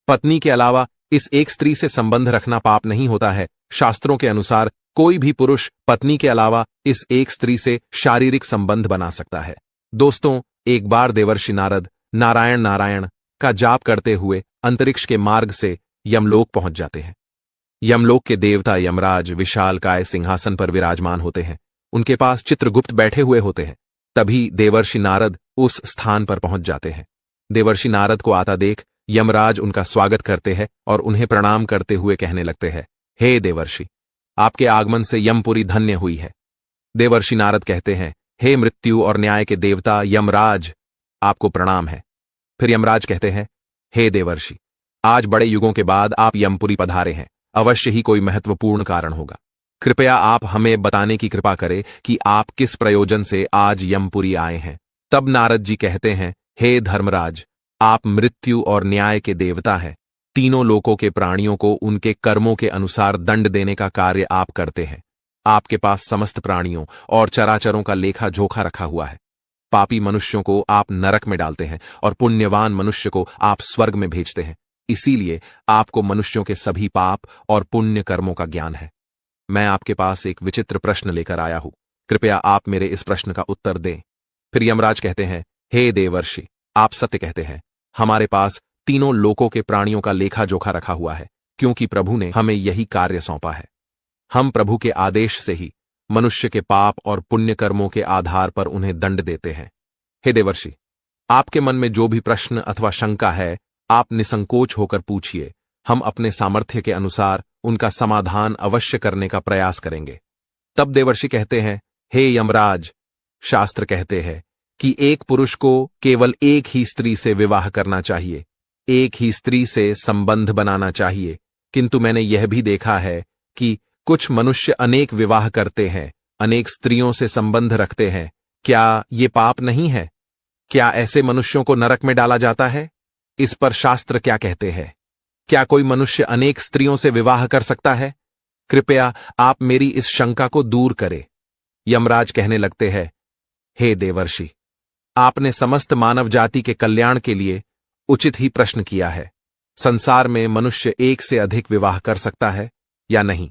पत्नी के अलावा इस एक स्त्री से संबंध रखना पाप नहीं होता है। शास्त्रों के अनुसार कोई भी पुरुष पत्नी के अलावा इस एक स्त्री से शारीरिक संबंध बना सकता है। दोस्तों, एक बार देवर्षि नारद नारायण नारायण का जाप करते हुए अंतरिक्ष के मार्ग से यमलोक पहुंच जाते हैं। यमलोक के देवता यमराज विशालकाय सिंहासन पर विराजमान होते हैं। उनके पास चित्रगुप्त बैठे हुए होते हैं। तभी देवर्षि नारद उस स्थान पर पहुंच जाते हैं। देवर्षि नारद को आता देख यमराज उनका स्वागत करते हैं और उन्हें प्रणाम करते हुए कहने लगते हैं, हे देवर्षि, आपके आगमन से यमपुरी धन्य हुई है। देवर्षि नारद कहते हैं, हे मृत्यु और न्याय के देवता यमराज, आपको प्रणाम है। फिर यमराज कहते हैं, हे देवर्षि, आज बड़े युगों के बाद आप यमपुरी पधारे हैं। अवश्य ही कोई महत्वपूर्ण कारण होगा। कृपया आप हमें बताने की कृपा करें कि आप किस प्रयोजन से आज यमपुरी आए हैं। तब नारद जी कहते हैं, हे धर्मराज, आप मृत्यु और न्याय के देवता हैं। तीनों लोकों के प्राणियों को उनके कर्मों के अनुसार दंड देने का कार्य आप करते हैं। आपके पास समस्त प्राणियों और चराचरों का लेखा जोखा रखा हुआ है। पापी मनुष्यों को आप नरक में डालते हैं और पुण्यवान मनुष्य को आप स्वर्ग में भेजते हैं। इसीलिए आपको मनुष्यों के सभी पाप और पुण्य कर्मों का ज्ञान है। मैं आपके पास एक विचित्र प्रश्न लेकर आया हूं। कृपया आप मेरे इस प्रश्न का उत्तर दें। फिर यमराज कहते हैं, हे देवर्षि, आप सत्य कहते हैं। हमारे पास तीनों लोकों के प्राणियों का लेखा जोखा रखा हुआ है, क्योंकि प्रभु ने हमें यही कार्य सौंपा है। हम प्रभु के आदेश से ही मनुष्य के पाप और पुण्य कर्मों के आधार पर उन्हें दंड देते हैं। हे देवर्षि, आपके मन में जो भी प्रश्न अथवा शंका है, आप निसंकोच होकर पूछिए। हम अपने सामर्थ्य के अनुसार उनका समाधान अवश्य करने का प्रयास करेंगे। तब देवर्षि कहते हैं, हे यमराज, शास्त्र कहते हैं कि एक पुरुष को केवल एक ही स्त्री से विवाह करना चाहिए, एक ही स्त्री से संबंध बनाना चाहिए। किंतु मैंने यह भी देखा है कि कुछ मनुष्य अनेक विवाह करते हैं, अनेक स्त्रियों से संबंध रखते हैं। क्या ये पाप नहीं है? क्या ऐसे मनुष्यों को नरक में डाला जाता है? इस पर शास्त्र क्या कहते हैं? क्या कोई मनुष्य अनेक स्त्रियों से विवाह कर सकता है? कृपया आप मेरी इस शंका को दूर करें। यमराज कहने लगते हैं, हे देवर्षि, आपने समस्त मानव जाति के कल्याण के लिए उचित ही प्रश्न किया है। संसार में मनुष्य एक से अधिक विवाह कर सकता है या नहीं?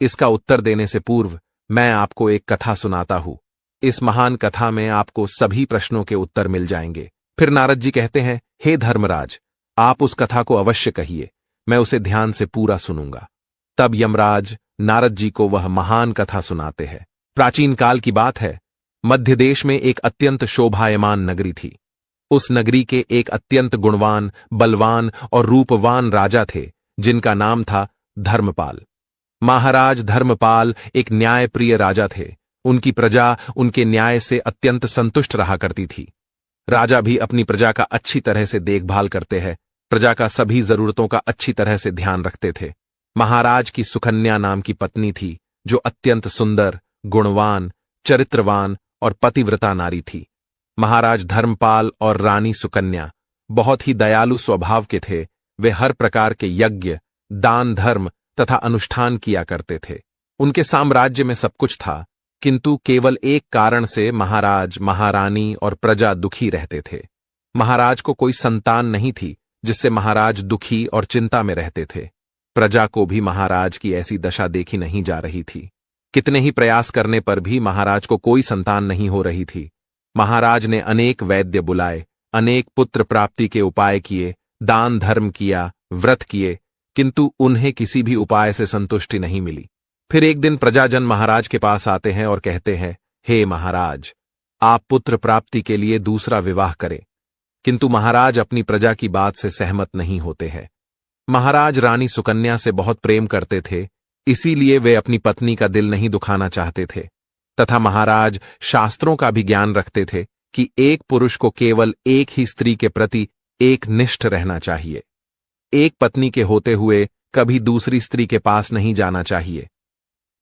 इसका उत्तर देने से पूर्व मैं आपको एक कथा सुनाता हूं। इस महान कथा में आपको सभी प्रश्नों के उत्तर मिल जाएंगे। फिर नारद जी कहते हैं, हे धर्मराज, आप उस कथा को अवश्य कहिए, मैं उसे ध्यान से पूरा सुनूंगा। तब यमराज नारद जी को वह महान कथा सुनाते हैं। प्राचीन काल की बात है। मध्य देश में एक अत्यंत शोभायमान नगरी थी। उस नगरी के एक अत्यंत गुणवान, बलवान और रूपवान राजा थे, जिनका नाम था धर्मपाल। महाराज धर्मपाल एक न्यायप्रिय राजा थे। उनकी प्रजा उनके न्याय से अत्यंत संतुष्ट रहा करती थी। राजा भी अपनी प्रजा का अच्छी तरह से देखभाल करते हैं, प्रजा का सभी जरूरतों का अच्छी तरह से ध्यान रखते थे। महाराज की सुकन्या नाम की पत्नी थी, जो अत्यंत सुंदर, गुणवान, चरित्रवान और पतिव्रता नारी थी। महाराज धर्मपाल और रानी सुकन्या बहुत ही दयालु स्वभाव के थे। वे हर प्रकार के यज्ञ, दान, धर्म तथा अनुष्ठान किया करते थे। उनके साम्राज्य में सब कुछ था, किंतु केवल एक कारण से महाराज, महारानी और प्रजा दुखी रहते थे। महाराज को कोई संतान नहीं थी, जिससे महाराज दुखी और चिंता में रहते थे। प्रजा को भी महाराज की ऐसी दशा देखी नहीं जा रही थी। कितने ही प्रयास करने पर भी महाराज को कोई संतान नहीं हो रही थी। महाराज ने अनेक वैद्य बुलाए, अनेक पुत्र प्राप्ति के उपाय किए, दान धर्म किया, व्रत किए, किंतु उन्हें किसी भी उपाय से संतुष्टि नहीं मिली। फिर एक दिन प्रजाजन महाराज के पास आते हैं और कहते हैं, हे महाराज, आप पुत्र प्राप्ति के लिए दूसरा विवाह करें। किंतु महाराज अपनी प्रजा की बात से सहमत नहीं होते हैं। महाराज रानी सुकन्या से बहुत प्रेम करते थे, इसीलिए वे अपनी पत्नी का दिल नहीं दुखाना चाहते थे। तथा महाराज शास्त्रों का भी ज्ञान रखते थे कि एक पुरुष को केवल एक ही स्त्री के प्रति एक निष्ठ रहना चाहिए। एक पत्नी के होते हुए कभी दूसरी स्त्री के पास नहीं जाना चाहिए।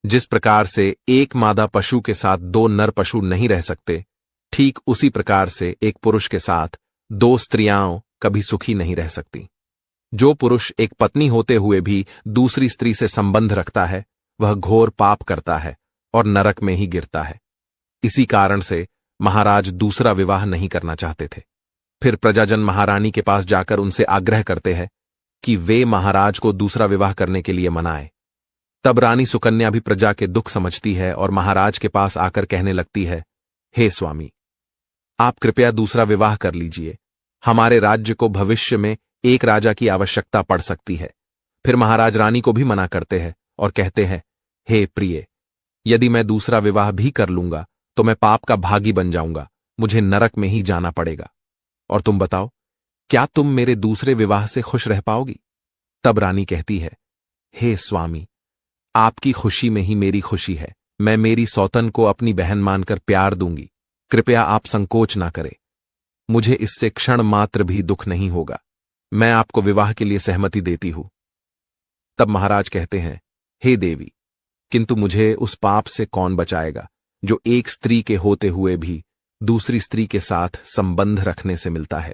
जिस प्रकार से एक मादा पशु के साथ दो नर पशु नहीं रह सकते, ठीक उसी प्रकार से एक पुरुष के साथ दो स्त्रियां कभी सुखी नहीं रह सकती। जो पुरुष एक पत्नी होते हुए भी दूसरी स्त्री से संबंध रखता है, वह घोर पाप करता है और नरक में ही गिरता है। इसी कारण से महाराज दूसरा विवाह नहीं करना चाहते थे। फिर प्रजाजन महारानी के पास जाकर उनसे आग्रह करते हैं कि वे महाराज को दूसरा विवाह करने के लिए मनाए। तब रानी सुकन्या भी प्रजा के दुख समझती है और महाराज के पास आकर कहने लगती है, हे स्वामी, आप कृपया दूसरा विवाह कर लीजिए। हमारे राज्य को भविष्य में एक राजा की आवश्यकता पड़ सकती है। फिर महाराज रानी को भी मना करते हैं और कहते हैं, हे प्रिय, यदि मैं दूसरा विवाह भी कर लूंगा तो मैं पाप का भागी बन जाऊंगा, मुझे नरक में ही जाना पड़ेगा। और तुम बताओ, क्या तुम मेरे दूसरे विवाह से खुश रह पाओगी? तब रानी कहती है, हे स्वामी, आपकी खुशी में ही मेरी खुशी है। मैं मेरी सौतन को अपनी बहन मानकर प्यार दूंगी। कृपया आप संकोच ना करें। मुझे इससे क्षण मात्र भी दुख नहीं होगा। मैं आपको विवाह के लिए सहमति देती हूं। तब महाराज कहते हैं, हे देवी, किंतु मुझे उस पाप से कौन बचाएगा जो एक स्त्री के होते हुए भी दूसरी स्त्री के साथ संबंध रखने से मिलता है।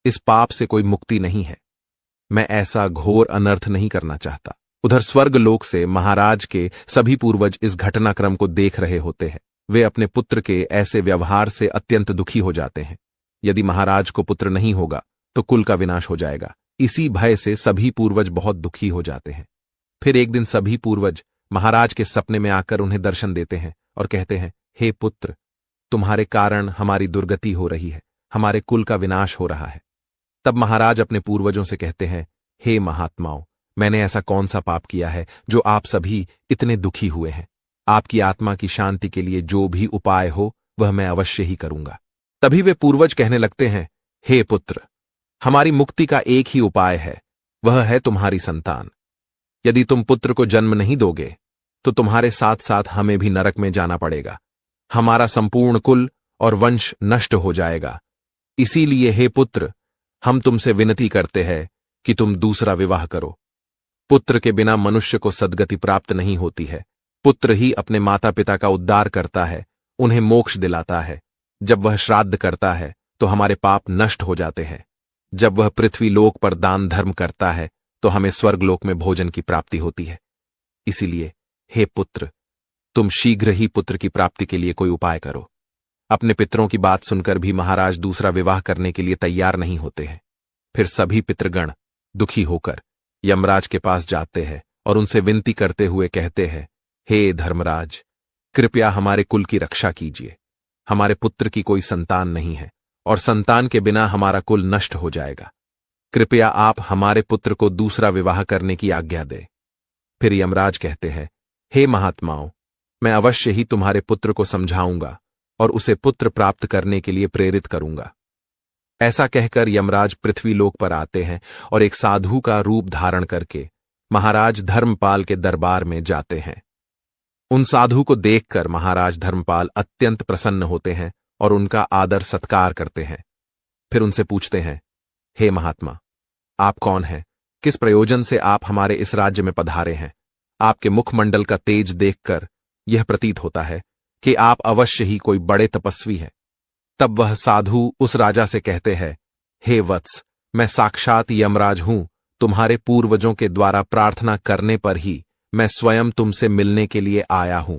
इस पाप से कोई मुक्ति नहीं है। मैं ऐसा घोर अनर्थ नहीं करना चाहता। उधर स्वर्ग लोक से महाराज के सभी पूर्वज इस घटनाक्रम को देख रहे होते हैं। वे अपने पुत्र के ऐसे व्यवहार से अत्यंत दुखी हो जाते हैं। यदि महाराज को पुत्र नहीं होगा तो कुल का विनाश हो जाएगा। इसी भय से सभी पूर्वज बहुत दुखी हो जाते हैं। फिर एक दिन सभी पूर्वज महाराज के सपने में आकर उन्हें दर्शन देते हैं और कहते हैं, हे पुत्र, तुम्हारे कारण हमारी दुर्गति हो रही है, हमारे कुल का विनाश हो रहा है। तब महाराज अपने पूर्वजों से कहते हैं, हे महात्माओं, मैंने ऐसा कौन सा पाप किया है जो आप सभी इतने दुखी हुए हैं? आपकी आत्मा की शांति के लिए जो भी उपाय हो वह मैं अवश्य ही करूंगा। तभी वे पूर्वज कहने लगते हैं, हे पुत्र, हमारी मुक्ति का एक ही उपाय है, वह है तुम्हारी संतान। यदि तुम पुत्र को जन्म नहीं दोगे तो तुम्हारे साथ साथ हमें भी नरक में जाना पड़ेगा। हमारा संपूर्ण कुल और वंश नष्ट हो जाएगा। इसीलिए हे पुत्र, हम तुमसे विनती करते हैं कि तुम दूसरा विवाह करो। पुत्र के बिना मनुष्य को सद्गति प्राप्त नहीं होती है। पुत्र ही अपने माता पिता का उद्धार करता है, उन्हें मोक्ष दिलाता है। जब वह श्राद्ध करता है तो हमारे पाप नष्ट हो जाते हैं। जब वह पृथ्वी लोक पर दान धर्म करता है तो हमें स्वर्गलोक में भोजन की प्राप्ति होती है। इसीलिए हे पुत्र, तुम शीघ्र ही पुत्र की प्राप्ति के लिए कोई उपाय करो। अपने पितरों की बात सुनकर भी महाराज दूसरा विवाह करने के लिए तैयार नहीं होते हैं। फिर सभी पितृगण दुखी होकर यमराज के पास जाते हैं और उनसे विनती करते हुए कहते हैं, हे धर्मराज, कृपया हमारे कुल की रक्षा कीजिए। हमारे पुत्र की कोई संतान नहीं है और संतान के बिना हमारा कुल नष्ट हो जाएगा। कृपया आप हमारे पुत्र को दूसरा विवाह करने की आज्ञा दें। फिर यमराज कहते हैं, हे महात्माओं, मैं अवश्य ही तुम्हारे पुत्र को समझाऊंगा और उसे पुत्र प्राप्त करने के लिए प्रेरित करूंगा। ऐसा कहकर यमराज पृथ्वीलोक पर आते हैं और एक साधु का रूप धारण करके महाराज धर्मपाल के दरबार में जाते हैं। उन साधु को देखकर महाराज धर्मपाल अत्यंत प्रसन्न होते हैं और उनका आदर सत्कार करते हैं। फिर उनसे पूछते हैं, हे महात्मा, आप कौन हैं? किस प्रयोजन से आप हमारे इस राज्य में पधारे हैं? आपके मुखमंडल का तेज देखकर यह प्रतीत होता है कि आप अवश्य ही कोई बड़े तपस्वी हैं। तब वह साधु उस राजा से कहते हैं, हे वत्स, मैं साक्षात यमराज हूं। तुम्हारे पूर्वजों के द्वारा प्रार्थना करने पर ही मैं स्वयं तुमसे मिलने के लिए आया हूं।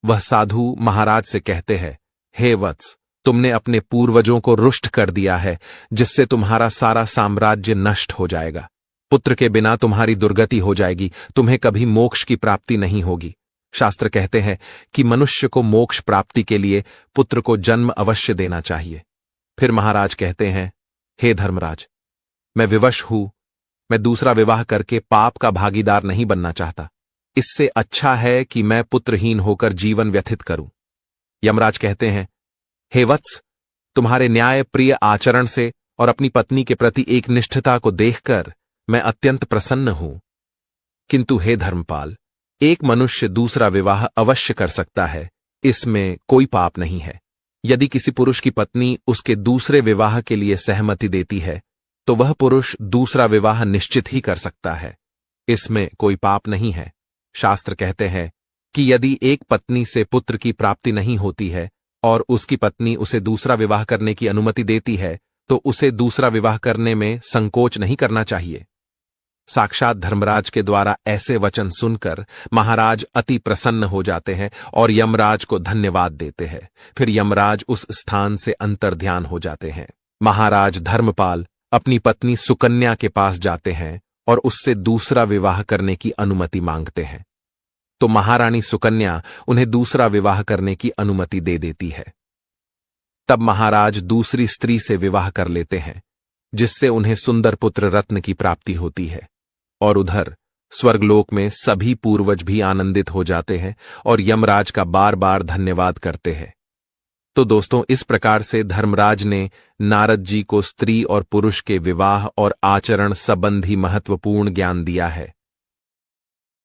वह साधु महाराज से कहते हैं, हे वत्स, तुमने अपने पूर्वजों को रुष्ट कर दिया है, जिससे तुम्हारा सारा साम्राज्य नष्ट हो जाएगा। पुत्र के बिना तुम्हारी दुर्गति हो जाएगी, तुम्हें कभी मोक्ष की प्राप्ति नहीं होगी। शास्त्र कहते हैं कि मनुष्य को मोक्ष प्राप्ति के लिए पुत्र को जन्म अवश्य देना चाहिए। फिर महाराज कहते हैं, हे धर्मराज, मैं विवश हूं। मैं दूसरा विवाह करके पाप का भागीदार नहीं बनना चाहता। इससे अच्छा है कि मैं पुत्रहीन होकर जीवन व्यतीत करूं। यमराज कहते हैं, हे वत्स, तुम्हारे न्याय प्रिय आचरण से और अपनी पत्नी के प्रति एक निष्ठता को देखकर मैं अत्यंत प्रसन्न हूं। किंतु हे धर्मपाल, एक मनुष्य दूसरा विवाह अवश्य कर सकता है, इसमें कोई पाप नहीं है। यदि किसी पुरुष की पत्नी उसके दूसरे विवाह के लिए सहमति देती है तो वह पुरुष दूसरा विवाह निश्चित ही कर सकता है, इसमें कोई पाप नहीं है। शास्त्र कहते हैं कि यदि एक पत्नी से पुत्र की प्राप्ति नहीं होती है और उसकी पत्नी उसे दूसरा विवाह करने की अनुमति देती है तो उसे दूसरा विवाह करने में संकोच नहीं करना चाहिए। साक्षात धर्मराज के द्वारा ऐसे वचन सुनकर महाराज अति प्रसन्न हो जाते हैं और यमराज को धन्यवाद देते हैं। फिर यमराज उस स्थान से अंतर्ध्यान हो जाते हैं। महाराज धर्मपाल अपनी पत्नी सुकन्या के पास जाते हैं और उससे दूसरा विवाह करने की अनुमति मांगते हैं, तो महारानी सुकन्या उन्हें दूसरा विवाह करने की अनुमति दे देती है। तब महाराज दूसरी स्त्री से विवाह कर लेते हैं, जिससे उन्हें सुंदर पुत्र रत्न की प्राप्ति होती है। और उधर स्वर्गलोक में सभी पूर्वज भी आनंदित हो जाते हैं और यमराज का बार बार धन्यवाद करते हैं। तो दोस्तों, इस प्रकार से धर्मराज ने नारद जी को स्त्री और पुरुष के विवाह और आचरण संबंधी महत्वपूर्ण ज्ञान दिया है।